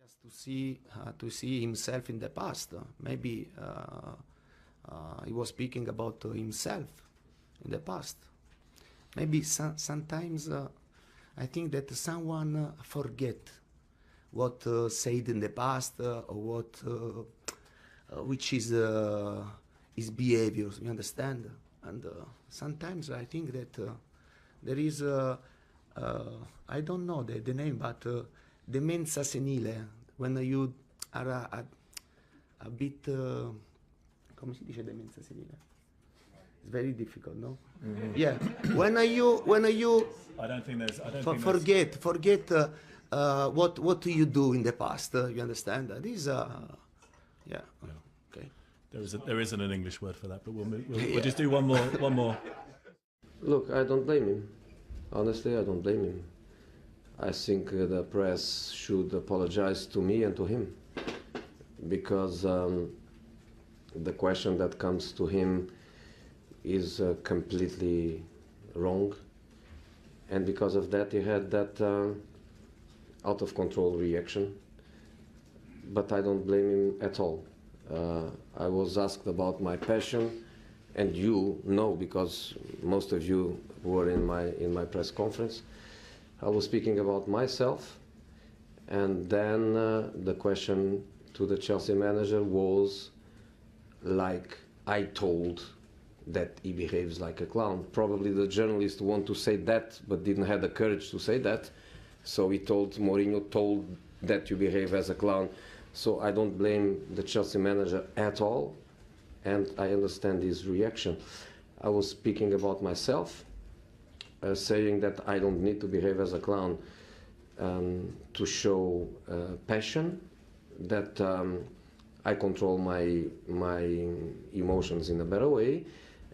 Just to see himself in the past. Maybe he was speaking about himself in the past. Maybe sometimes I think that someone forget what said in the past or what which is his behaviors. You understand? And sometimes I think that there is I don't know the name, but demenza senile, when you are a bit come si dice demenza senile? It's very difficult, no? Mm-hmm. Yeah. When you I don't think forget what do you do in the past? You understand? This yeah. Okay. There isn't an English word for that, but we'll just do one more. Look, I don't blame him. Honestly, I don't blame him. I think the press should apologize to me and to him, because the question that comes to him is completely wrong, and because of that he had that out of control reaction. But I don't blame him at all. I was asked about my passion, and you know, because most of you were in my press conference. I was speaking about myself, and then the question to the Chelsea manager was like I told that he behaves like a clown. Probably the journalist wanted to say that, but didn't have the courage to say that. So he told Mourinho told that you behave as a clown. So I don't blame the Chelsea manager at all, and I understand his reaction. I was speaking about myself, saying that I don't need to behave as a clown to show passion, that I control my emotions in a better way.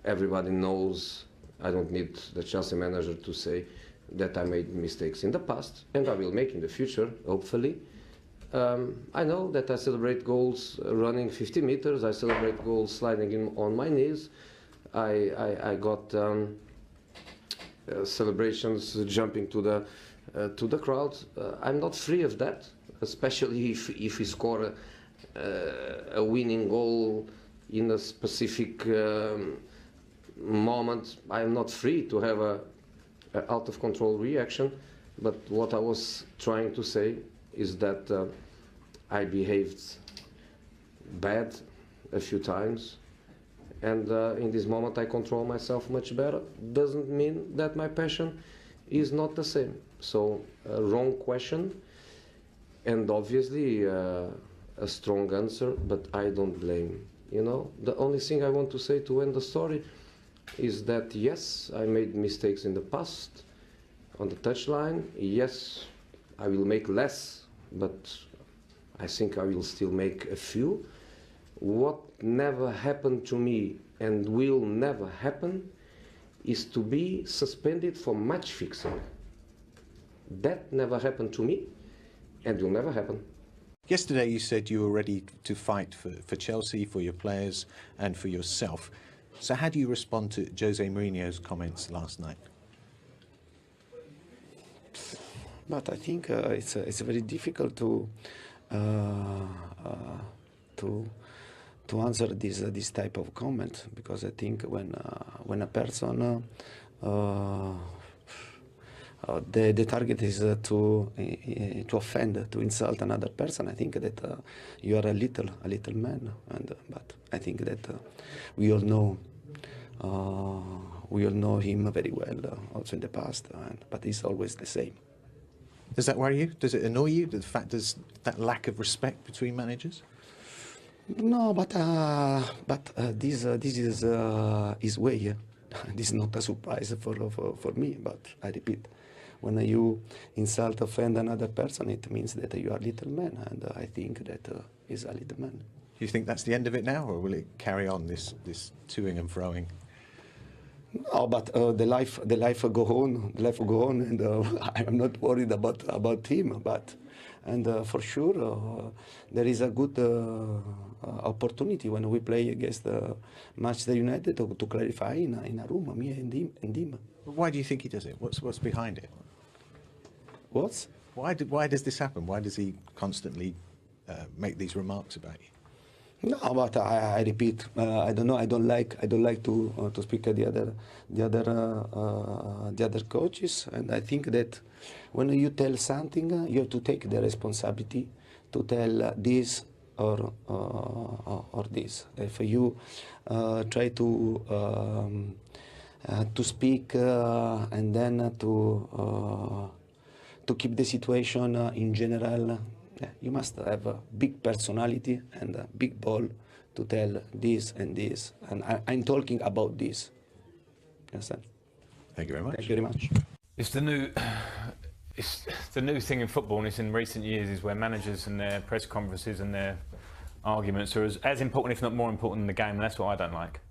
Everybody knows I don't need the Chelsea manager to say that I made mistakes in the past, and I will make in the future, hopefully. I know that I celebrate goals running 50 meters, I celebrate goals sliding in on my knees. I got celebrations jumping to the crowd. I'm not free of that, especially if we score a winning goal in a specific moment. I'm not free to have a out of control reaction. But what I was trying to say is that I behaved bad a few times, and in this moment I control myself much better. Doesn't mean that my passion is not the same. So wrong question, and obviously a strong answer, but I don't blame. You know, the only thing I want to say to end the story is that yes, I made mistakes in the past on the touchline. Yes, I will make less, but I think I will still make a few. What never happened to me and will never happen is to be suspended for match fixing. That never happened to me and will never happen. Yesterday you said you were ready to fight for Chelsea, for your players and for yourself. So how do you respond to Jose Mourinho's comments last night? But I think it's very difficult to answer this type of comment, because I think when a person the target is to offend, to insult another person, I think that you are a little man, but I think that we all know him very well, also in the past, but he's always the same. Does that worry you? Does it annoy you, the fact there's that lack of respect between managers? No, but this is his way. This is not a surprise for me, but I repeat, when you insult, offend another person, it means that you are a little man, and I think that he's a little man. Do you think that's the end of it now, or will it carry on, this toing and froing? No, but the life go on. The life go on, and I'm not worried about him. And for sure, there is a good opportunity when we play against Manchester United to clarify in a room, me and him. Why do you think he does it? What's behind it? What? Why does this happen? Why does he constantly make these remarks about you? No, but I repeat. I don't know. I don't like to speak at the other coaches, and I think that when you tell something, you have to take the responsibility to tell this or this. If you try to speak and then to keep the situation in general. You must have a big personality and a big ball to tell this and this. And I'm talking about this. Yes, Thank you very much. Thank you very much. It's the new thing in football, and it's in recent years, is where managers and their press conferences and their arguments are as important, if not more important, than the game, and that's what I don't like.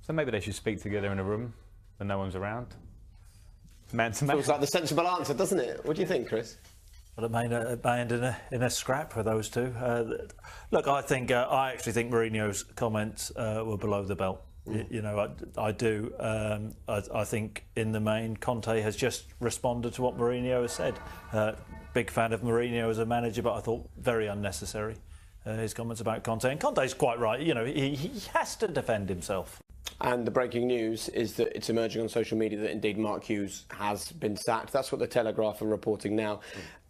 So maybe they should speak together in a room when no one's around. Man to man. Feels like the sensible answer, doesn't it? What do you think, Chris? Well, it may end in a scrap for those two. Look, I actually think Mourinho's comments were below the belt. You know, I do. I think in the main, Conte has just responded to what Mourinho has said. Big fan of Mourinho as a manager, but I thought very unnecessary. His comments about Conte, and Conte's quite right. You know, he has to defend himself. And the breaking news is that it's emerging on social media that indeed Mark Hughes has been sacked. That's what the Telegraph are reporting now.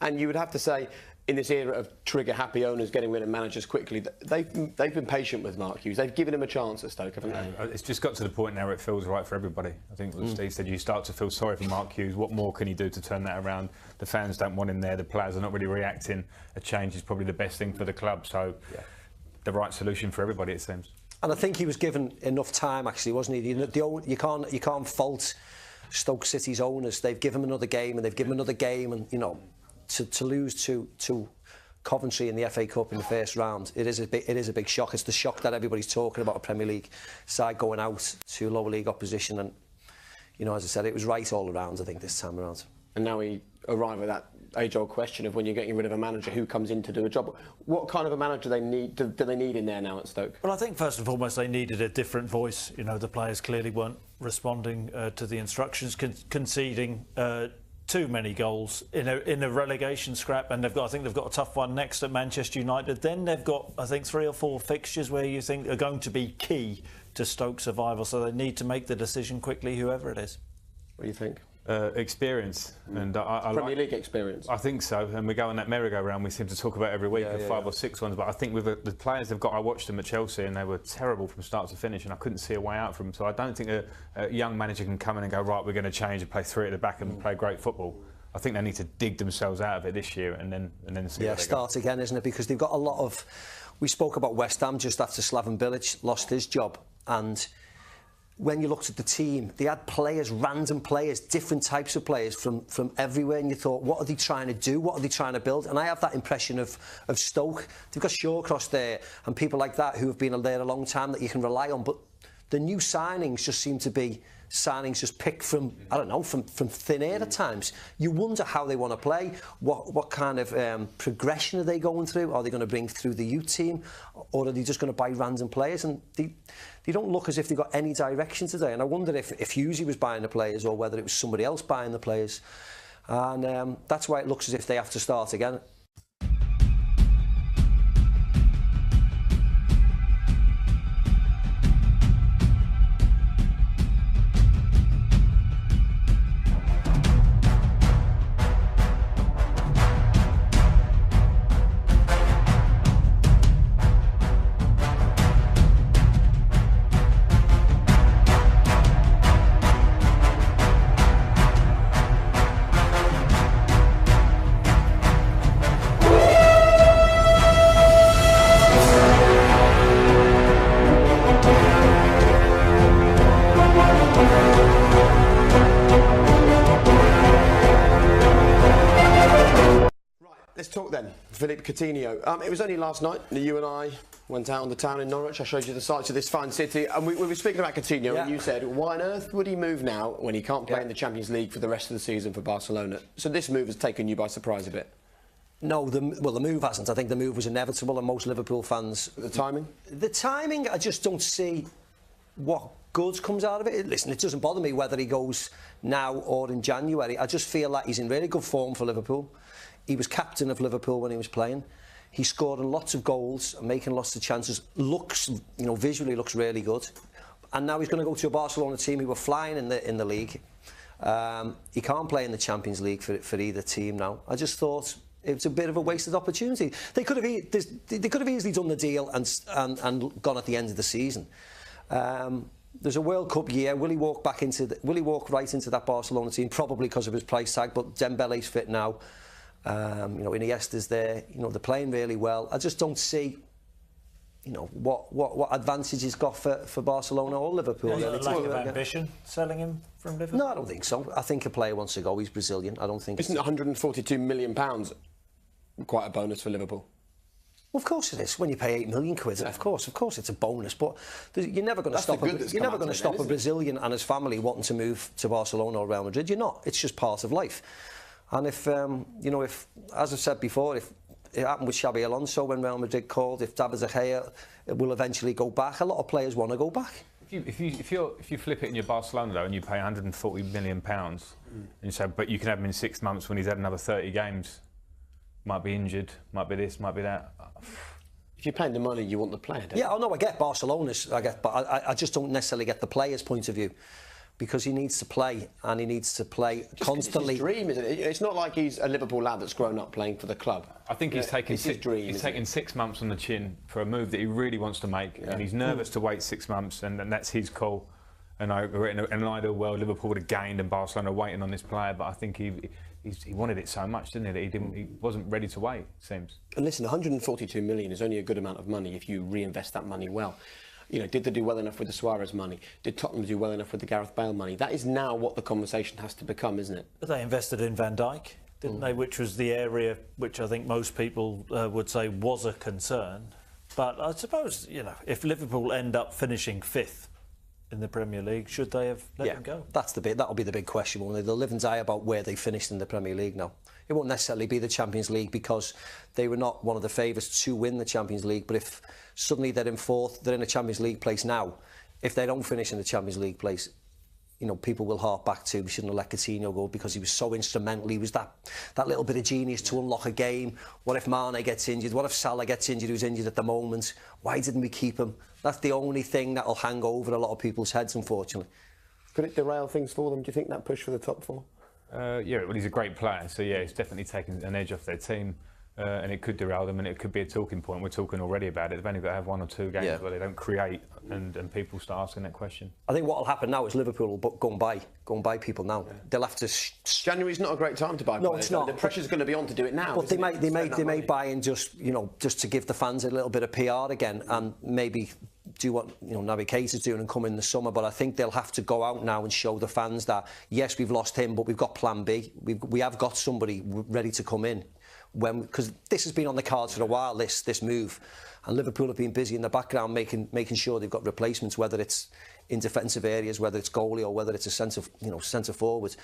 And you would have to say, in this era of trigger-happy owners getting rid of managers quickly, they've been patient with Mark Hughes. They've given him a chance at Stoke, haven't they? It's just got to the point now where it feels right for everybody. I think what Steve said, you start to feel sorry for Mark Hughes. What more can he do to turn that around? The fans don't want him there. The players are not really reacting. A change is probably the best thing for the club. So the right solution for everybody, it seems. And I think he was given enough time, actually, wasn't he? You can't fault Stoke City's owners. They've given him another game, and they've given him another game, and you know, to lose to Coventry in the FA Cup in the first round, it is a big shock. It's the shock that everybody's talking about, a Premier League side going out to lower league opposition, and you know, as I said, it was right all around. I think this time around. And now we arrive at that age-old question of when you're getting rid of a manager, who comes in to do a job? What kind of a manager do they need in there now at Stoke? Well, I think first and foremost they needed a different voice. You know, the players clearly weren't responding to the instructions, conceding too many goals in a relegation scrap, and I think they've got a tough one next at Manchester United. Then they've got, I think, 3 or 4 fixtures where you think are going to be key to Stoke's survival. So they need to make the decision quickly, whoever it is. What do you think? Experience, and I Premier League experience. I think so, and we go on that merry-go-round we seem to talk about every week, 5 or 6 ones. But I think with the players they've got, I watched them at Chelsea and they were terrible from start to finish, and I couldn't see a way out from them. So I don't think a young manager can come in and go, right, we're going to change and play 3 at the back and play great football. I think they need to dig themselves out of it this year and then see. Yeah, start again, isn't it? Because they've got a lot of. We spoke about West Ham just after Slaven Bilic lost his job, and when you looked at the team, they had players, random players, different types of players from everywhere, and you thought, what are they trying to do? What are they trying to build? And I have that impression of Stoke. They've got Shawcross there and people like that who have been there a long time that you can rely on. But the new signings just seem to be signings just picked from, I don't know, from thin air at times. You wonder how they want to play, what kind of progression are they going through? Are they going to bring through the youth team, or are they just going to buy random players? And they don't look as if they've got any direction today. And I wonder if Hughes was buying the players or whether it was somebody else buying the players. And that's why it looks as if they have to start again. Coutinho. It was only last night that you and I went out on the town in Norwich. I showed you the sights of this fine city, and we were speaking about Coutinho, and you said, why on earth would he move now when he can't play in the Champions League for the rest of the season for Barcelona? So this move has taken you by surprise a bit. No, the move hasn't. I think the move was inevitable, and most Liverpool fans... The timing? The timing, I just don't see what good comes out of it. Listen, it doesn't bother me whether he goes now or in January. I just feel like he's in really good form for Liverpool. He was captain of Liverpool when he was playing. He scored lots of goals, making lots of chances. Looks, visually looks really good. And now he's going to go to a Barcelona team who were flying in the league. He can't play in the Champions League for either team now. I just thought it's a bit of a wasted opportunity. They could have easily done the deal and gone at the end of the season. There's a World Cup year. Will he walk right into that Barcelona team? Probably because of his price tag. But Dembele's fit now. Iniesta's there. They're playing really well. I just don't see, what advantage he's got for Barcelona or Liverpool. Yeah, lack of ambition selling him from Liverpool? No, I don't think so. I think a player wants to go. He's Brazilian. I don't think. Isn't £142 million quite a bonus for Liverpool? Well, of course it is. When you pay £8 million, yeah. of course it's a bonus. But you're never going to stop. You're never going to stop a Brazilian and his family wanting to move to Barcelona or Real Madrid. You're not. It's just part of life. And if as I've said before, if it happened with Xabi Alonso when Real Madrid called, if David De Gea will eventually go back, a lot of players want to go back. If you flip it in your Barcelona though, and you pay £140 million, and you say, but you can have him in 6 months when he's had another 30 games, might be injured, might be this, might be that. If you're paying the money, you want the player, don't you? Yeah, I know. I get Barcelona's. But I just don't necessarily get the player's point of view. Because he needs to play, and he needs to play constantly. It's his dream, isn't it? It's not like he's a Liverpool lad that's grown up playing for the club. I think he's taken 6 months on the chin for a move that he really wants to make, and he's nervous to wait 6 months, and that's his call. And in an ideal world, Liverpool would have gained, and Barcelona waiting on this player. But I think he wanted it so much, didn't he? That he wasn't ready to wait. It seems. And listen, 142 million is only a good amount of money if you reinvest that money well. Did they do well enough with the Suarez money? Did Tottenham do well enough with the Gareth Bale money? That is now what the conversation has to become, isn't it? But they invested in Van Dijk, didn't they? Which was the area which I think most people would say was a concern. But I suppose, if Liverpool end up finishing 5th in the Premier League, should they have let him go? That'll be the big question, won't they? They'll live and die about where they finished in the Premier League now. It won't necessarily be the Champions League because they were not one of the favourites to win the Champions League. But if suddenly they're in 4th, they're in a Champions League place now. If they don't finish in the Champions League place, people will hark back to we shouldn't have let Coutinho go because he was so instrumental. He was that little bit of genius to unlock a game. What if Mane gets injured? What if Salah gets injured, who's injured at the moment? Why didn't we keep him? That's the only thing that'll hang over a lot of people's heads, unfortunately. Could it derail things for them? Do you think that push for the top 4? Well, he's a great player, so he's definitely taken an edge off their team, and it could derail them, and it could be a talking point. We're talking already about it. They've only got to have 1 or 2 games where they don't create, and people start asking that question. I think what will happen now is Liverpool will go and buy people now. Yeah. They'll have to. January's not a great time to buy. No, players. it's not. The pressure's going to be on to do it now. But they may buy in just to give the fans a little bit of PR again, and maybe do what Naby Keita's doing and come in the summer. But I think they'll have to go out now and show the fans that yes, we've lost him, but we've got Plan B. We have got somebody ready to come in. Because this has been on the cards for a while, this move, and Liverpool have been busy in the background making sure they've got replacements, whether it's in defensive areas, whether it's goalie or whether it's a centre forward.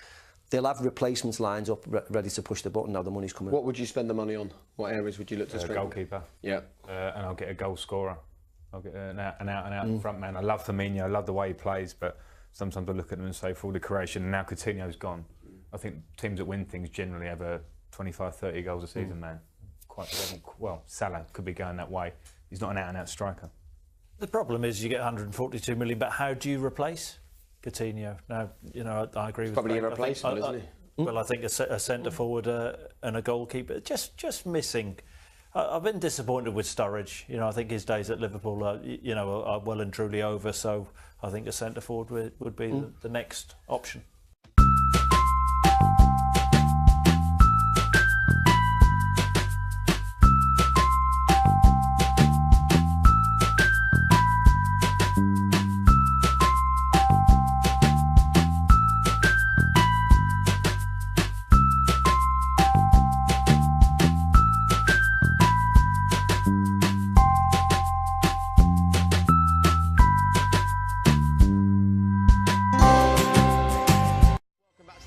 They'll have replacements lined up ready to push the button now the money's coming. What would you spend the money on? What areas would you look to strengthen? Goalkeeper. Yeah. And I'll get a goal scorer. I'll get an out front man. I love Firmino. I love the way he plays, but sometimes I look at him and say, for all the creation, and now Coutinho's gone. I think teams that win things generally have a 25, 30 goals a season, man. Well, Salah could be going that way. He's not an out-and-out striker. The problem is you get 142 million, but how do you replace Coutinho? Now, I agree with probably irreplaceable, isn't he? Well, I think a centre forward and a goalkeeper just missing. I've been disappointed with Sturridge. I think his days at Liverpool are well and truly over. So I think a centre forward would be the next option.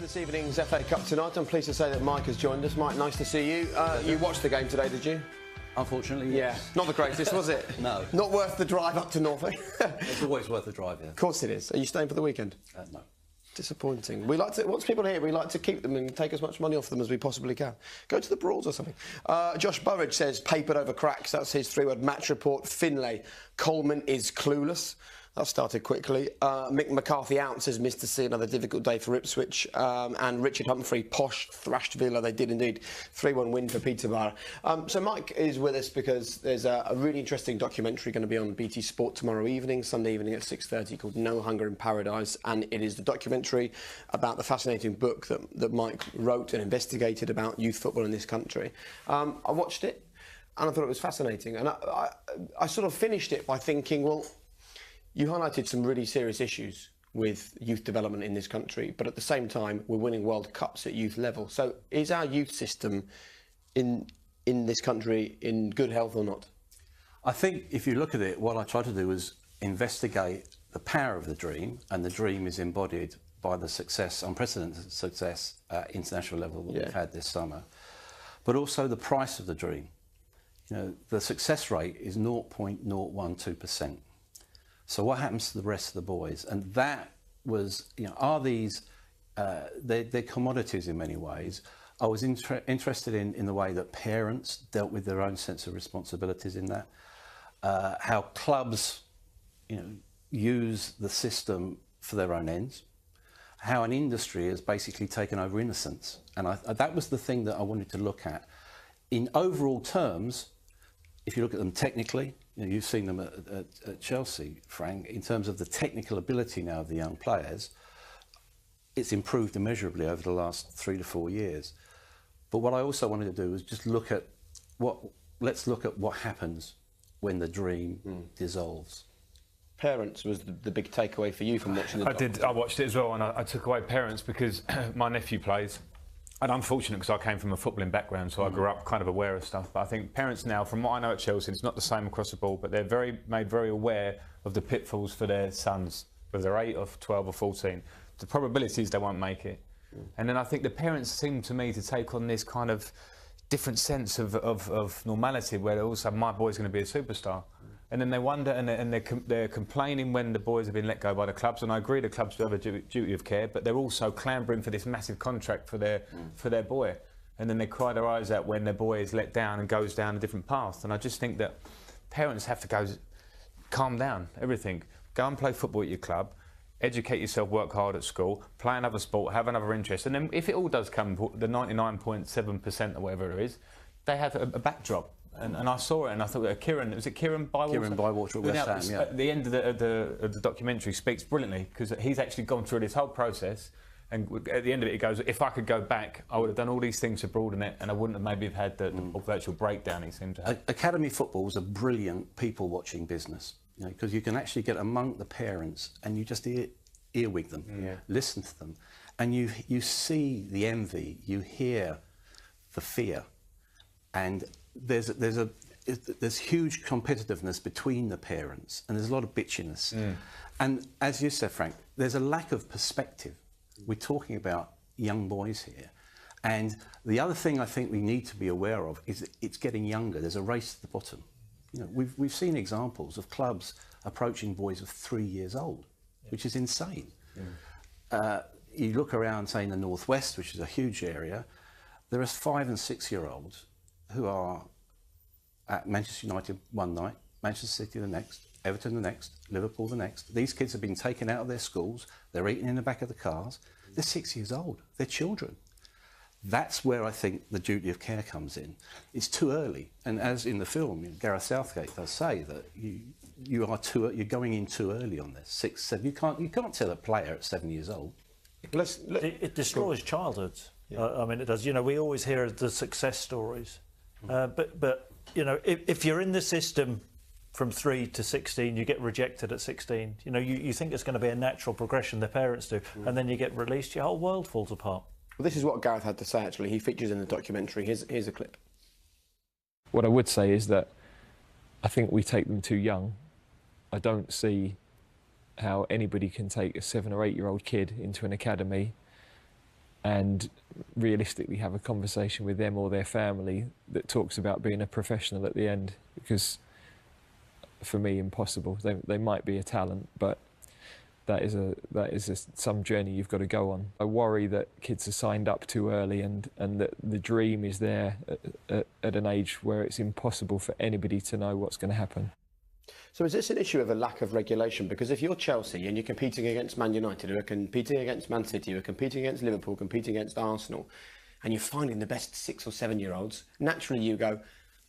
This evening's FA Cup tonight. I'm pleased to say that Mike has joined us. Mike, nice to see you. You watched the game today, did you? Unfortunately, yes. Yeah, not the greatest, was it? No. Not worth the drive up to Norfolk? It's always worth the drive, yeah. Of course it is. Are you staying for the weekend? No. Disappointing. We like to, once people are here, we like to keep them and take as much money off them as we possibly can. Go to the brawls or something. Josh Burridge says, papered over cracks. That's his three-word match report. Finlay, Coleman is clueless. That started quickly. Mick McCarthy out, says Mr. C, another difficult day for Ipswich. And Richard Humphrey, posh, thrashed Villa. They did indeed. 3-1 win for Peterborough. So Mike is with us because there's a really interesting documentary going to be on BT Sport tomorrow evening, Sunday evening at 6:30, called No Hunger in Paradise. And it is the documentary about the fascinating book that Mike wrote and investigated about youth football in this country. I watched it and I thought it was fascinating. And I sort of finished it by thinking, well, you highlighted some really serious issues with youth development in this country, but at the same time, we're winning World Cups at youth level. So is our youth system in this country in good health or not? I think if you look at it, what I tried to do was investigate the power of the dream, and the dream is embodied by the success, unprecedented success at international level that we've had this summer, but also the price of the dream. You know, the success rate is 0.012%. So what happens to the rest of the boys? And that was, you know, are these, they're commodities in many ways. I was interested in the way that parents dealt with their own sense of responsibilities in that, how clubs, you know, use the system for their own ends, how an industry has basically taken over innocence. And that was the thing that I wanted to look at. In overall terms, if you look at them technically, you know, you've seen them at Chelsea, Frank, in terms of the technical ability now of the young players, it's improved immeasurably over the last 3 to 4 years. But what I also wanted to do was just look at let's look at what happens when the dream dissolves. Parents was the big takeaway for you from watching the I watched it as well, and I took away parents because my nephew plays. And I'm fortunate because I came from a footballing background, so I grew up kind of aware of stuff. But I think parents now, from what I know at Chelsea, it's not the same across the board, but they're made very aware of the pitfalls for their sons, whether they're 8 or 12 or 14. The probabilities they won't make it. And then I think the parents seem to me to take on this kind of different sense of normality, where also my boy's going to be a superstar. And then they wonder, and they're complaining when the boys have been let go by the clubs. And I agree, the clubs do have a duty of care, but they're also clambering for this massive contract for their boy. And then they cry their eyes out when their boy is let down and goes down a different path. And I just think that parents have to go, calm down, everything. Go and play football at your club, educate yourself, work hard at school, play another sport, have another interest. And then if it all does come, the 99.7% or whatever it is, they have a backdrop. And I saw it and I thought, Kieran Bywater? Kieran Bywater at West Ham, yeah. At the end of the documentary speaks brilliantly, because he's actually gone through this whole process, and at the end of it he goes, if I could go back, I would have done all these things to broaden it, and I wouldn't have maybe have had the virtual breakdown he seemed to have. Academy football is a brilliant people-watching business, you know, because you can actually get among the parents and you just earwig them, listen to them, and you see the envy, you hear the fear, and there's huge competitiveness between the parents, and there's a lot of bitchiness. And as you said, Frank, there's a lack of perspective. We're talking about young boys here. And the other thing I think we need to be aware of is it's getting younger. There's a race to the bottom. You know, we've seen examples of clubs approaching boys of 3 years old, which is insane. You look around, say, in the Northwest, which is a huge area, there are 5 and 6 year olds who are at Manchester United one night, Manchester City the next, Everton the next, Liverpool the next. These kids have been taken out of their schools, they're eating in the back of the cars, they're 6 years old, they're children. That's where I think the duty of care comes in. It's too early, and as in the film, you know, Gareth Southgate does say that you're going in too early on this. 6, 7, you can't tell a player at 7 years old. It destroys childhoods. I mean, it does. You know, we always hear the success stories. But you know, if you're in the system from 3 to 16, you get rejected at 16. You know, you think it's going to be a natural progression, the parents do, and then you get released, your whole world falls apart. Well, this is what Gareth had to say, actually. He features in the documentary. Here's a clip. What I would say is that I think we take them too young. I don't see how anybody can take a 7 or 8 year old kid into an academy and realistically have a conversation with them or their family that talks about being a professional at the end, because for me, impossible. They might be a talent, but that is some journey you've got to go on. I worry that kids are signed up too early and that the dream is there at an age where it's impossible for anybody to know what's going to happen. So is this an issue of a lack of regulation? Because if you're Chelsea and you're competing against Man United, who are competing against Man City, who are competing against Liverpool, competing against Arsenal, and you're finding the best 6 or 7 year olds, naturally you go,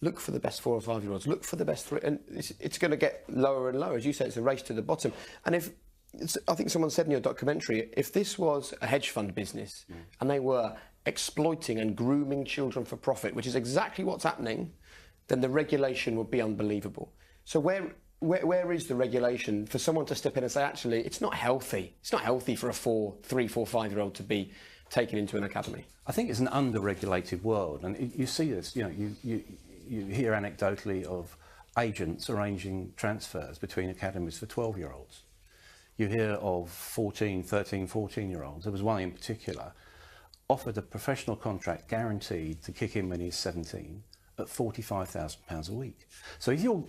look for the best 4 or 5 year olds, look for the best 3, and it's going to get lower and lower. As you say, it's a race to the bottom. And I think someone said in your documentary, if this was a hedge fund business and they were exploiting and grooming children for profit, which is exactly what's happening, then the regulation would be unbelievable. So where is the regulation for someone to step in and say, actually, it's not healthy. It's not healthy for a 3, 4, 5 year old to be taken into an academy. I think it's an under-regulated world, and you see this. You hear anecdotally of agents arranging transfers between academies for 12-year-olds. You hear of 14, 13, 14-year-olds. There was one in particular offered a professional contract guaranteed to kick in when he's 17 at £45,000 a week. So if you're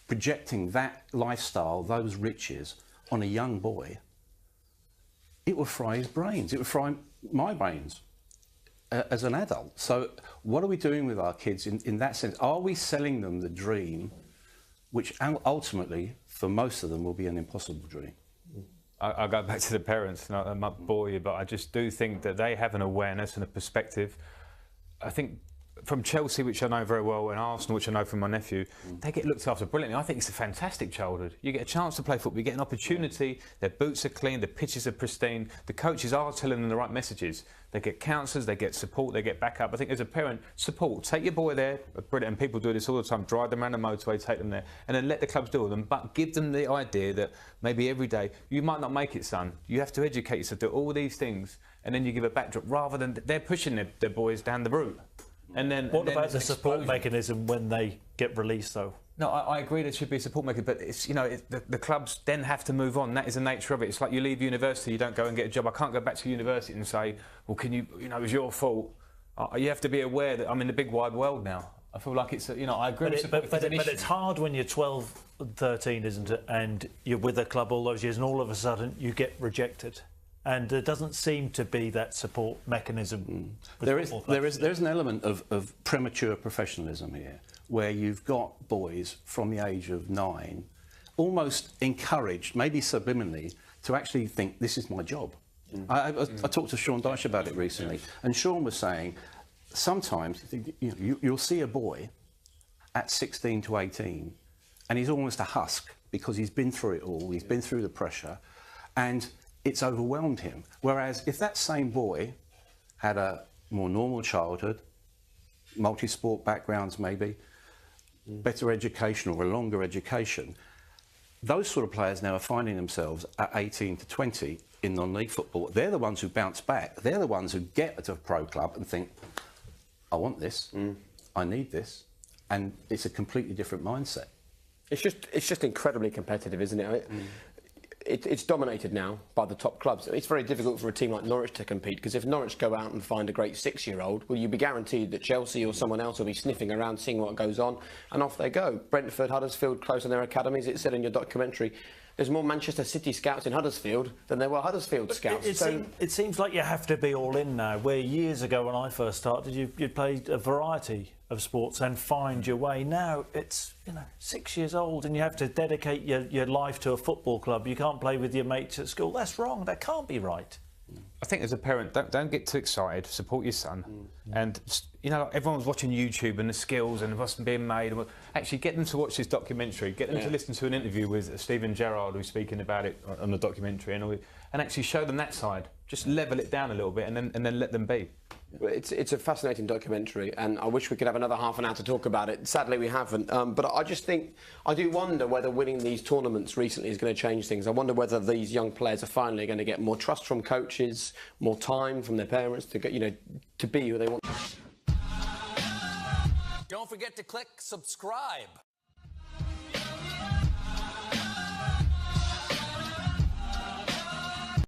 projecting that lifestyle, those riches on a young boy, it would fry his brains. It would fry my brains as an adult. So what are we doing with our kids in that sense? Are we selling them the dream, which ultimately, for most of them, will be an impossible dream? I go back to the parents, and I might bore you, but I just do think that they have an awareness and a perspective. I think from Chelsea, which I know very well, and Arsenal, which I know from my nephew, they get looked after brilliantly. I think it's a fantastic childhood. You get a chance to play football, you get an opportunity, their boots are clean, the pitches are pristine, the coaches are telling them the right messages. They get counsellors, they get support, they get backup. I think as a parent, support. Take your boy there, brilliant, and people do this all the time, drive them around the motorway, take them there, and then let the clubs deal with them, but give them the idea that maybe every day, you might not make it, son. You have to educate yourself, do all these things, and then you give a backdrop, rather than they're pushing their boys down the route. And then, what about the support mechanism when they get released, though? No, I agree there should be a support mechanism, but it's, the clubs then have to move on. That is the nature of it. It's like you leave university, you don't go and get a job. I can't go back to university and say, well, can you, it was your fault. You have to be aware that I'm in the big wide world now. I feel like it's, I agree with support. But it's hard when you're 12, 13, isn't it? And you're with a club all those years, and all of a sudden you get rejected. And there doesn't seem to be that support mechanism. There's an element of premature professionalism here, where you've got boys from the age of 9 almost encouraged, maybe subliminally, to actually think, this is my job. I talked to Sean Dyche about it recently, and Sean was saying, sometimes you'll see a boy at 16 to 18, and he's almost a husk, because he's been through it all, he's been through the pressure, and it's overwhelmed him. Whereas if that same boy had a more normal childhood, multi-sport backgrounds maybe, better education or a longer education, those sort of players now are finding themselves at 18 to 20 in non-league football. They're the ones who bounce back. They're the ones who get to a pro club and think, I want this, I need this, and it's a completely different mindset. It's just incredibly competitive, isn't it? It's dominated now by the top clubs. It's very difficult for a team like Norwich to compete, because if Norwich go out and find a great 6-year-old, well, you'd be guaranteed that Chelsea or someone else will be sniffing around, seeing what goes on, and off they go. Brentford, Huddersfield close on their academies. It said in your documentary, there's more Manchester City scouts in Huddersfield than there were Huddersfield scouts. It seems like you have to be all in now, where years ago when I first started, you played a variety of sports and find your way. Now it's 6 years old and you have to dedicate your life to a football club. You can't play with your mates at school. That's wrong. That can't be right. I think as a parent, don't get too excited. Support your son, and everyone's watching YouTube and the skills and what's being made. Actually, get them to watch this documentary. Get them to listen to an interview with Stephen Gerrard, who's speaking about it on the documentary, and actually show them that side. Just level it down a little bit, and then let them be. Well, it's a fascinating documentary, and I wish we could have another half an hour to talk about it. Sadly, we haven't. But I just think, I do wonder whether winning these tournaments recently is going to change things. I wonder whether these young players are finally going to get more trust from coaches, more time from their parents to get, to be who they want. Don't forget to click subscribe.